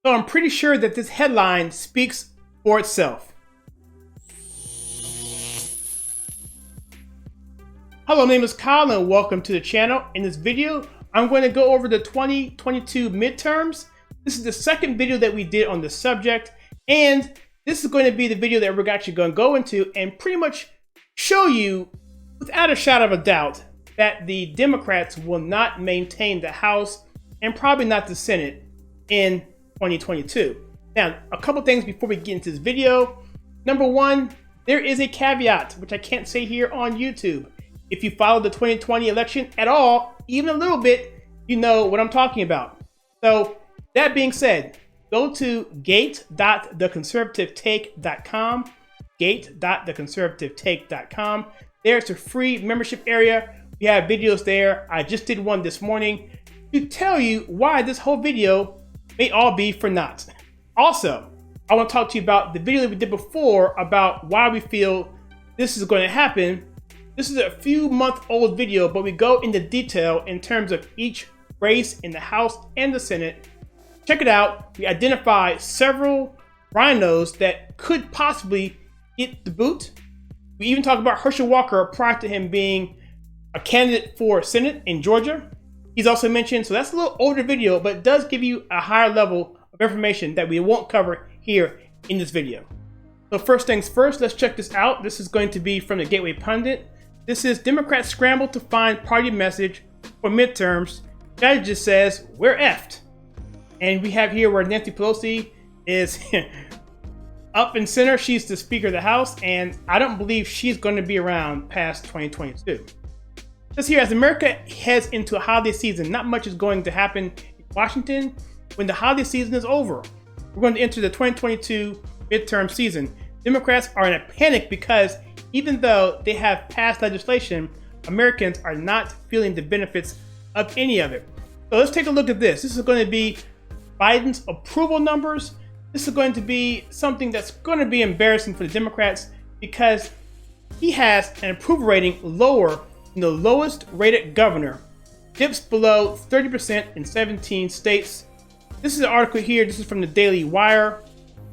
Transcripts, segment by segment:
So I'm pretty sure that this headline speaks for itself. Hello, my name is Kyle and welcome to the channel. In this video, I'm going to go over the 2022 midterms. This is the second video that we did on this subject, and this is going to be the video that we're actually going to go into and pretty much show you, without a shadow of a doubt, that the Democrats will not maintain the House and probably not the Senate in 2022. Now, a couple things before we get into this video. Number one, there is a caveat, which I can't say here on YouTube. If you follow the 2020 election at all, even a little bit, you know what I'm talking about. So that being said, go to gate.theconservativetake.com, gate.theconservativetake.com. There's a free membership area. We have videos there. I just did one this morning to tell you why this whole video may all be for naught. Also, I want to talk to you about the video that we did before about why we feel this is going to happen. This is a few month old video, but we go into detail in terms of each race in the House and the Senate. Check it out. We identify several rhinos that could possibly get the boot. We even talk about Herschel Walker prior to him being a candidate for Senate in Georgia. He's also mentioned, so that's a little older video, but it does give you a higher level of information that we won't cover here in this video. So first things first, let's check this out. This is going to be from the Gateway Pundit. This is Democrats scramble to find party message for midterms. Strategist says, we're effed. And we have here where Nancy Pelosi is up in center. She's the Speaker of the House, and I don't believe she's going to be around past 2022. Just here, as America heads into a holiday season, not much is going to happen in Washington. When the holiday season is over, we're going to enter the 2022 midterm season. Democrats are in a panic because even though they have passed legislation, Americans are not feeling the benefits of any of it. So let's take a look at this. This is going to be Biden's approval numbers. This is going to be something that's going to be embarrassing for the Democrats because he has an approval rating lower than the lowest rated governor, dips below 30% in 17 states. This is an article here. This is from the Daily Wire.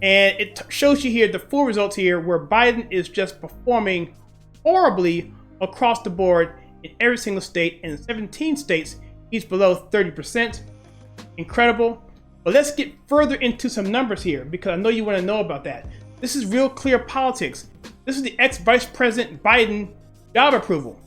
And it shows you here the full results here where Biden is just performing horribly across the board in every single state. And in 17 states, he's below 30%. Incredible. But let's get further into some numbers here because I know you want to know about that. This is Real Clear Politics. This is the ex-Vice President Biden job approval.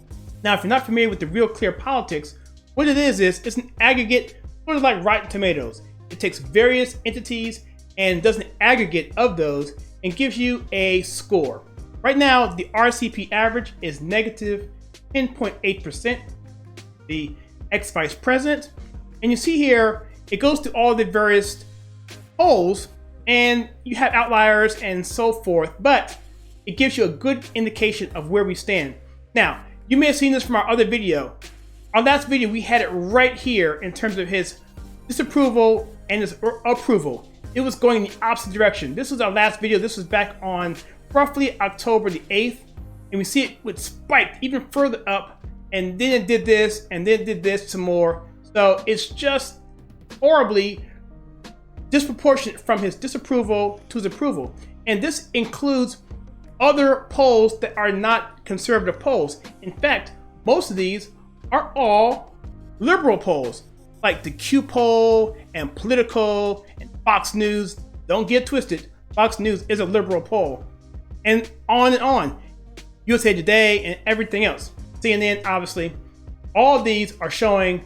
Now, if you're not familiar with the Real Clear Politics, what it is it's an aggregate, sort of like Rotten Tomatoes. It takes various entities and does an aggregate of those and gives you a score. Right now, the RCP average is negative 10.8%, the ex-vice president. And you see here, it goes to all the various polls and you have outliers and so forth, but it gives you a good indication of where we stand. Now, you may have seen this from our other video. Our last video, we had it right here in terms of his disapproval and his approval. It was going in the opposite direction. This was our last video. This was back on roughly October the 8th. And we see it would spike even further up. And then it did this, and then it did this some more. So it's just horribly disproportionate from his disapproval to his approval. And this includes other polls that are not conservative polls. In fact, most of these are all liberal polls, like the Q poll and Political and Fox News. Don't get twisted. Fox News is a liberal poll. And on. USA Today and everything else. CNN, obviously. All of these are showing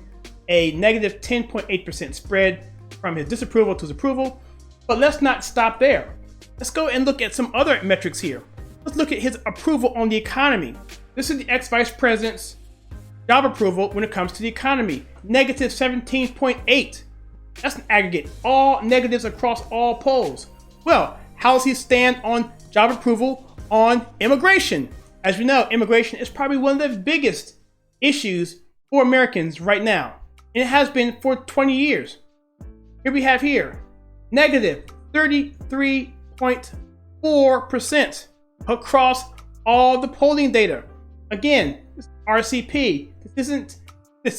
a negative 10.8% spread from his disapproval to his approval. But let's not stop there. Let's go and look at some other metrics here. Let's look at his approval on the economy. This is the ex-vice president's job approval when it comes to the economy. Negative 17.8. That's an aggregate. All negatives across all polls. Well, how does he stand on job approval on immigration? As we know, immigration is probably one of the biggest issues for Americans right now. And it has been for 20 years. Here we have here, negative 33.4% across all the polling data. Again, this is RCP. This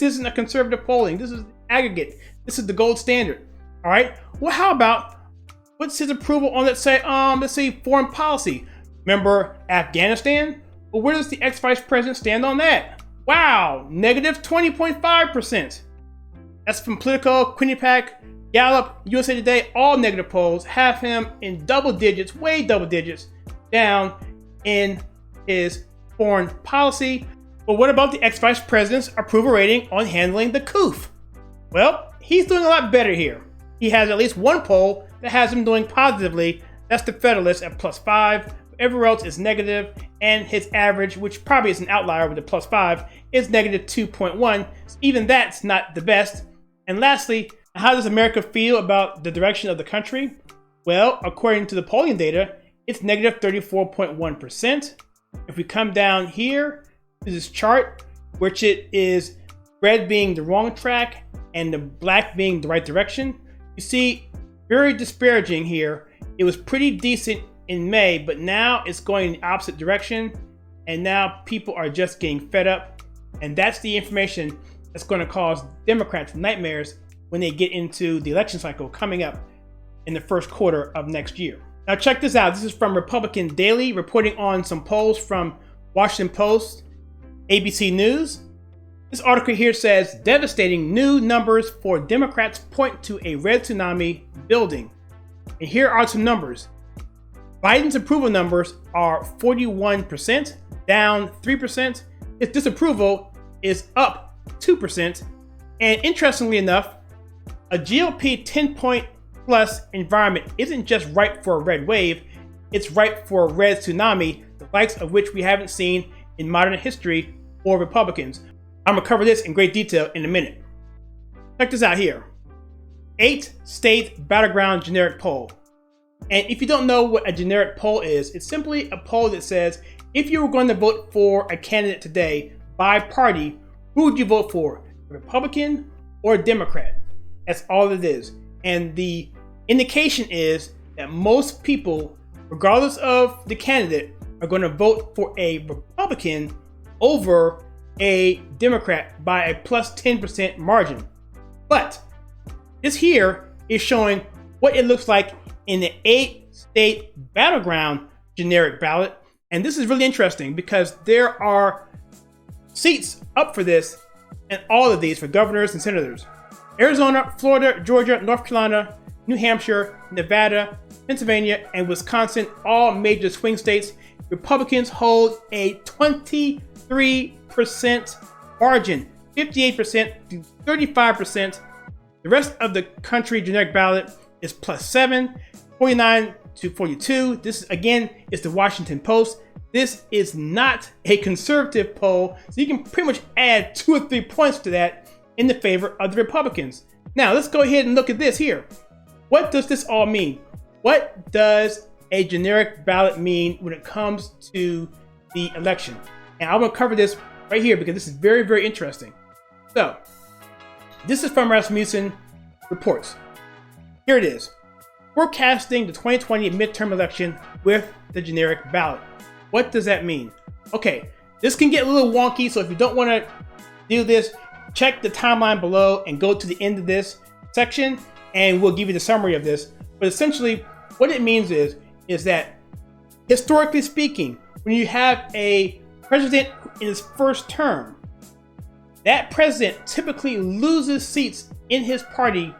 isn't a conservative polling. This is aggregate. This is the gold standard. All right. Well, how about what's his approval on, let's say foreign policy? Remember Afghanistan? Well, where does the ex-vice president stand on that? Wow, negative 20.5%. That's from Politico, Quinnipiac, Gallup, USA Today. All negative polls have him in double digits, way double digits, down in his foreign policy. But what about the ex-vice president's approval rating on handling the coup? Well, he's doing a lot better here. He has at least one poll that has him doing positively. That's the Federalist at +5. Everywhere else is negative, and his average, which probably is an outlier with the +5, is negative 2.1. So even that's not the best. And lastly, how does America feel about the direction of the country? Well, according to the polling data, it's negative 34.1%. If we come down here to this chart, which it is red being the wrong track and the black being the right direction, you see very disparaging here. It was pretty decent in May, but now it's going in the opposite direction, and now people are just getting fed up, and that's the information that's going to cause Democrats nightmares when they get into the election cycle coming up in the first quarter of next year. Now check this out. This is from Republican Daily, reporting on some polls from Washington Post, ABC News. This article here says, devastating new numbers for Democrats point to a red tsunami building. And here are some numbers. Biden's approval numbers are 41%, down 3%. His disapproval is up 2%. And interestingly enough, a GOP 10-point plus environment isn't just ripe for a red wave, it's ripe for a red tsunami, the likes of which we haven't seen in modern history for Republicans. I'm gonna cover this in great detail in a minute. Check this out here. 8-state battleground generic poll. And if you don't know what a generic poll is, it's simply a poll that says, if you were going to vote for a candidate today by party, who would you vote for? A Republican or a Democrat? That's all it is. And the indication is that most people, regardless of the candidate, are going to vote for a Republican over a Democrat by a plus 10% margin. But this here is showing what it looks like in the 8-state battleground generic ballot. And this is really interesting because there are seats up for this and all of these for governors and senators. Arizona, Florida, Georgia, North Carolina, New Hampshire, Nevada, Pennsylvania, and Wisconsin, all major swing states. Republicans hold a 23% margin, 58% to 35%. The rest of the country generic ballot is +7, 49 to 42. This again is the Washington Post. This is not a conservative poll, so you can pretty much add 2 or 3 points to that in the favor of the Republicans. Now let's go ahead and look at this here. What does this all mean? What does a generic ballot mean when it comes to the election? And I'm going to cover this right here because this is very, very interesting. So this is from Rasmussen Reports. Here it is. Forecasting the 2020 midterm election with the generic ballot. What does that mean? Okay, this can get a little wonky, so if you don't want to do this, check the timeline below and go to the end of this section and we'll give you the summary of this. But essentially, what it means is that historically speaking, when you have a president in his first term, that president typically loses seats in his party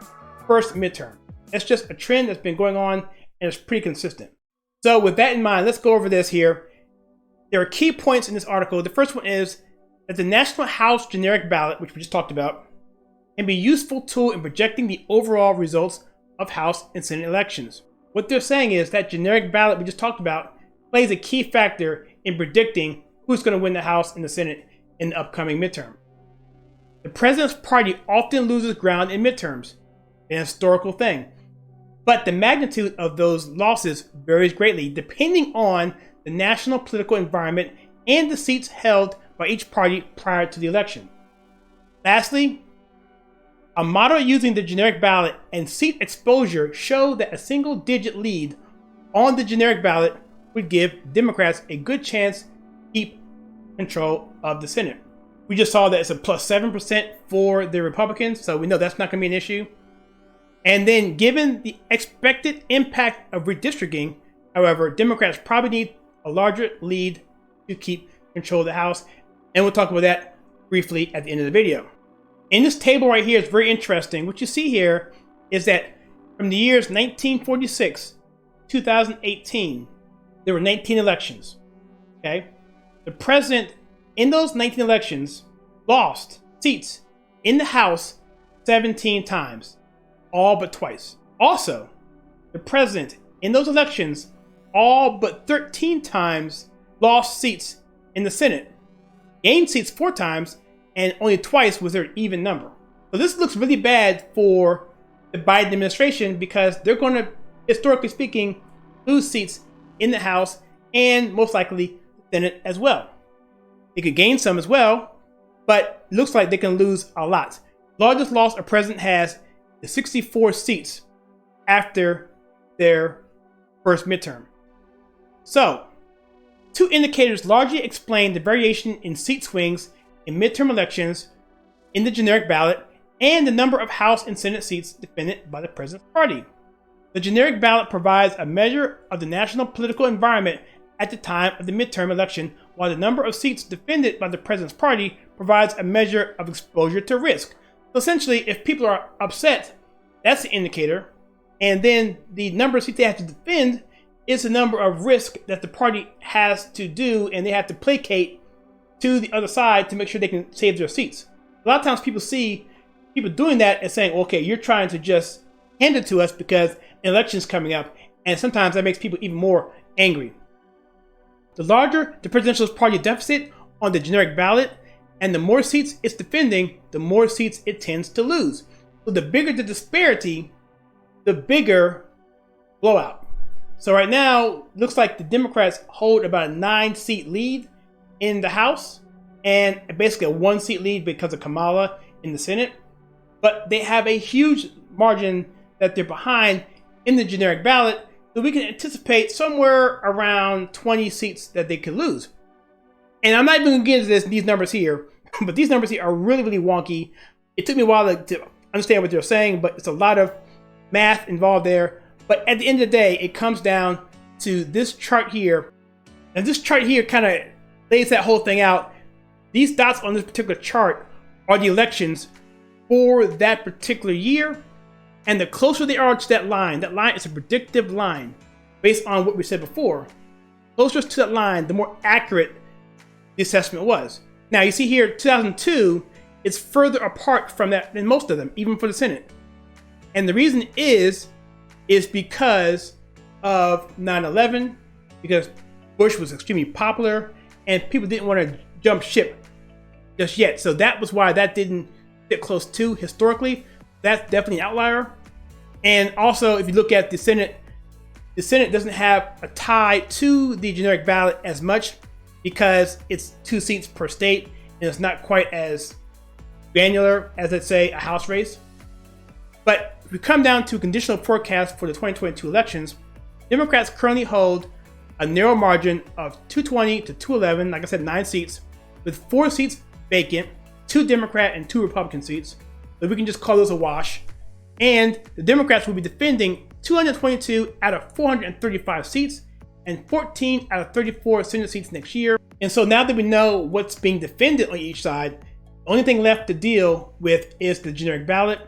first midterm. That's just a trend that's been going on and it's pretty consistent. So with that in mind, let's go over this here. There are key points in this article. The first one is that the National House generic ballot, which we just talked about, can be a useful tool in projecting the overall results of House and Senate elections. What they're saying is that generic ballot we just talked about plays a key factor in predicting who's going to win the House and the Senate in the upcoming midterm. The president's party often loses ground in midterms, an historical thing. But the magnitude of those losses varies greatly depending on the national political environment and the seats held by each party prior to the election. Lastly, a model using the generic ballot and seat exposure show that a single-digit lead on the generic ballot would give Democrats a good chance to keep control of the Senate. We just saw that it's a +7% for the Republicans, so we know that's not going to be an issue. And then given the expected impact of redistricting, however, Democrats probably need a larger lead to keep control of the House. And we'll talk about that briefly at the end of the video. In this table right here, it's very interesting. What you see here is that from the years 1946 to 2018, there were 19 elections. Okay? The president in those 19 elections lost seats in the House 17 times, all but twice. Also, the president in those elections all but 13 times lost seats in the Senate, gained seats 4 times, and only twice was there an even number. So this looks really bad for the Biden administration because they're going to, historically speaking, lose seats in the House and most likely the Senate as well. They could gain some as well, but it looks like they can lose a lot. Largest loss a president has is 64 seats after their first midterm. So, 2 indicators largely explain the variation in seat swings in midterm elections in the generic ballot and the number of House and Senate seats defended by the president's party. The generic ballot provides a measure of the national political environment at the time of the midterm election, while the number of seats defended by the president's party provides a measure of exposure to risk. So essentially, if people are upset, that's the indicator, and then the number of seats they have to defend is the number of risk that the party has to do, and they have to placate to the other side to make sure they can save their seats. A lot of times people see people doing that and saying, okay, you're trying to just hand it to us because an election's coming up, and sometimes that makes people even more angry. The larger the presidential party deficit on the generic ballot, and the more seats it's defending, the more seats it tends to lose. So the bigger the disparity, the bigger blowout. So right now, looks like the Democrats hold about a 9-seat lead in the House, and basically a 1-seat lead because of Kamala in the Senate. But they have a huge margin that they're behind in the generic ballot, so we can anticipate somewhere around 20 seats that they could lose. And I'm not even going to get into these numbers here, but these numbers here are really, really wonky. It took me a while to understand what they're saying, but it's a lot of math involved there. But at the end of the day, it comes down to this chart here. And this chart here kind of lays that whole thing out. These dots on this particular chart are the elections for that particular year. And the closer they are to that line is a predictive line based on what we said before. Closer to that line, the more accurate the assessment was. Now you see here, 2002 is further apart from that than most of them, even for the Senate. And the reason is because of 9/11, because Bush was extremely popular and people didn't want to jump ship just yet. So that was why that didn't get close to historically. That's definitely an outlier. And also, if you look at the Senate doesn't have a tie to the generic ballot as much because it's 2 seats per state and it's not quite as granular as, let's say, a House race. But if we come down to a conditional forecast for the 2022 elections, Democrats currently hold a narrow margin of 220 to 211, like I said, 9 seats, with 4 seats vacant, 2 Democrat and 2 Republican seats. So we can just call those a wash. And the Democrats will be defending 222 out of 435 seats and 14 out of 34 Senate seats next year. And so now that we know what's being defended on each side, the only thing left to deal with is the generic ballot.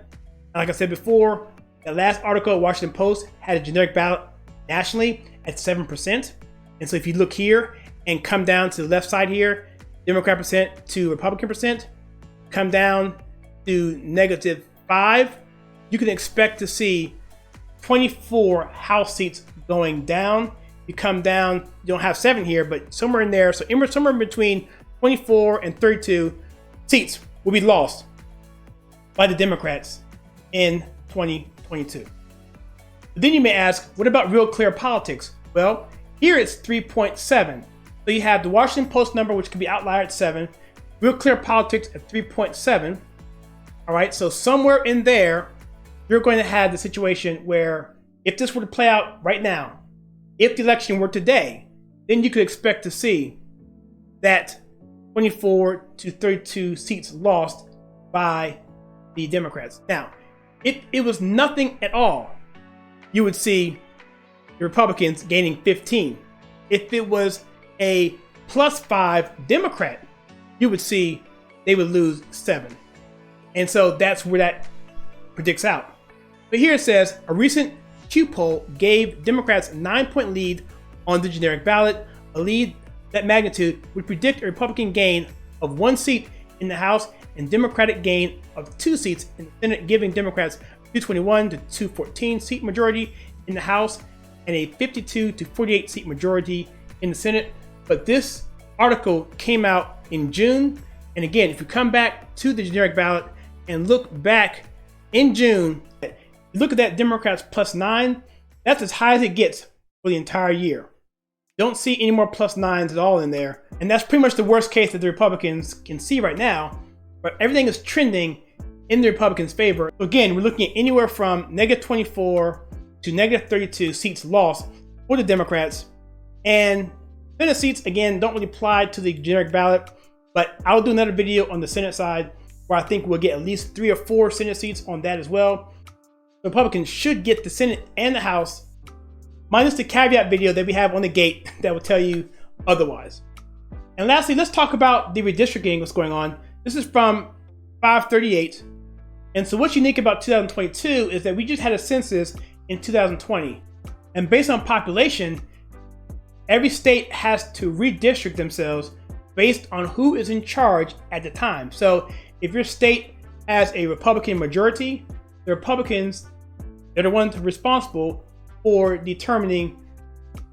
Like I said before, the last article, Washington Post, had a generic ballot nationally at 7%. And so if you look here and come down to the left side here, Democrat percent to Republican percent, come down to -5, you can expect to see 24 House seats going down. You come down, you don't have 7 here, but somewhere in there, so somewhere between 24 and 32 seats will be lost by the Democrats in 2022. But then you may ask, what about Real Clear Politics? Well, here it's 3.7. So you have the Washington Post number, which could be outlier at 7, Real Clear Politics at 3.7. All right, so somewhere in there, you're going to have the situation where if this were to play out right now, if the election were today, then you could expect to see that 24 to 32 seats lost by the Democrats. Now, If it was nothing at all, you would see the Republicans gaining 15. If it was a +5 Democrat, you would see they would lose 7. And so that's where that predicts out. But here it says, a recent Q poll gave Democrats a 9-point lead on the generic ballot. A lead that magnitude would predict a Republican gain of 1 seat in the House and Democratic gain of 2 seats in the Senate, giving Democrats 221 to 214 seat majority in the House and a 52 to 48 seat majority in the Senate. But this article came out in June. And again, if you come back to the generic ballot and look back in June, you look at that Democrats +9, that's as high as it gets for the entire year. Don't see any more +9s at all in there. And that's pretty much the worst case that the Republicans can see right now. But everything is trending in the Republicans' favor. So again, we're looking at anywhere from -24 to -32 seats lost for the Democrats. And Senate seats, again, don't really apply to the generic ballot, but I'll do another video on the Senate side where I think we'll get at least 3 or 4 Senate seats on that as well. The Republicans should get the Senate and the House, minus the caveat video that we have on the gate that will tell you otherwise. And lastly, let's talk about the redistricting, what's going on. This is from 538. And so what's unique about 2022 is that we just had a census in 2020. And based on population, every state has to redistrict themselves based on who is in charge at the time. So if your state has a Republican majority, the Republicans, they're the ones responsible for determining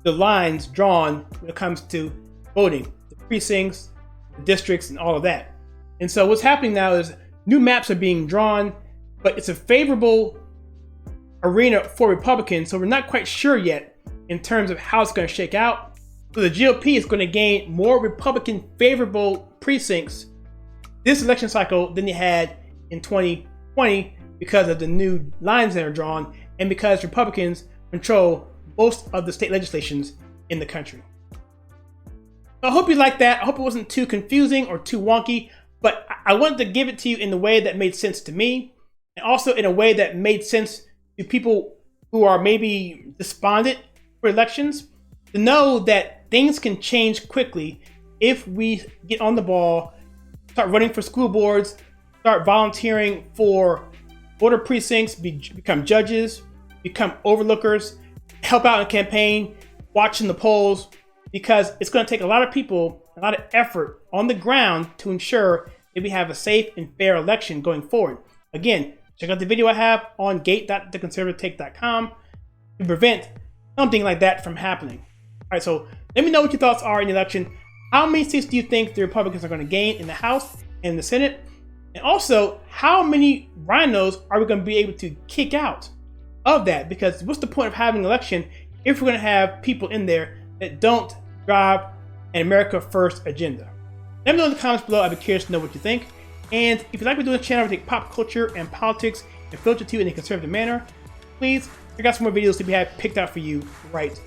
the lines drawn when it comes to voting, the precincts, the districts, and all of that. And so what's happening now is new maps are being drawn, but it's a favorable arena for Republicans. So we're not quite sure yet in terms of how it's going to shake out. So the GOP is going to gain more Republican favorable precincts this election cycle than they had in 2020 because of the new lines that are drawn and because Republicans control most of the state legislations in the country. So I hope you liked that. I hope it wasn't too confusing or too wonky, but I wanted to give it to you in the way that made sense to me and also in a way that made sense to people who are maybe despondent for elections, to know that things can change quickly if we get on the ball, start running for school boards, start volunteering for voter precincts, become judges, become overlookers, help out in a campaign, watching the polls, because it's going to take a lot of people, a lot of effort on the ground to ensure that we have a safe and fair election going forward. Again, check out the video I have on gate.theconservativetake.com to prevent something like that from happening. All right, so let me know what your thoughts are in the election. How many seats do you think the Republicans are going to gain in the House and the Senate? And also, how many rhinos are we going to be able to kick out of that? Because what's the point of having an election if we're going to have people in there that don't drive an America First agenda? Let me know in the comments below. I'd be curious to know what you think. And if you like me doing this channel, I take pop culture and politics and filter to you in a conservative manner, please check out some more videos to be picked out for you right